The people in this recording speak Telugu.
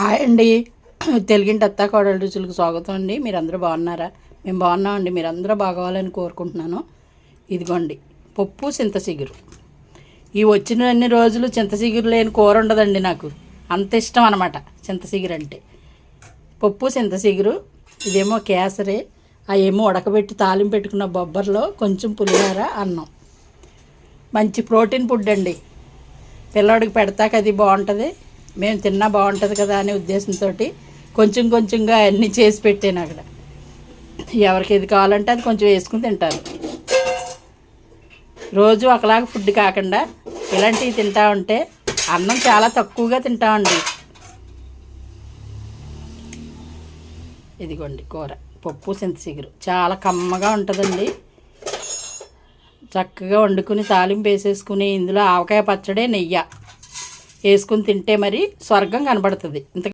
హాయ్ అండి. తెలుగింటి అత్తా కోడలు రుచులకు స్వాగతం అండి. మీరందరూ బాగున్నారా? మేము బాగున్నామండి. మీరందరూ బాగోవాలని కోరుకుంటున్నాను. ఇదిగోండి పప్పు చింతచిగురు. ఈ వచ్చిన అన్ని రోజులు చింతచిగురు లేని కూర ఉండదండి. నాకు అంత ఇష్టం అనమాట చింతచిగురు అంటే. పప్పు చింతచిగురు, ఇదేమో కేసరి, ఏమో ఉడకబెట్టి తాలింపు పెట్టుకున్న బొబ్బర్లో కొంచెం పులిహోర, అన్నం. మంచి ప్రోటీన్ ఫుడ్ అండి. పిల్లోడికి పెడతాక అది బాగుంటుంది, మేము తిన్నా బాగుంటుంది కదా అనే ఉద్దేశంతో కొంచెం కొంచెంగా అన్నీ చేసి పెట్టాను అక్కడ. ఎవరికి ఏది కావాలంటే అది కొంచెం వేసుకుని తింటారు. రోజు ఒకలాగా ఫుడ్ కాకుండా ఇలాంటివి తింటా ఉంటే అన్నం చాలా తక్కువగా తింటామండి. ఇదిగోండి కూర పప్పు చింతచిగురు చాలా కమ్మగా ఉంటుందండి. చక్కగా వండుకుని తాలింపు వేసేసుకుని ఇందులో ఆవకాయ పచ్చడి, నెయ్యి వేసుకుని తింటే మరి స్వర్గం కనబడుతుంది. ఇంత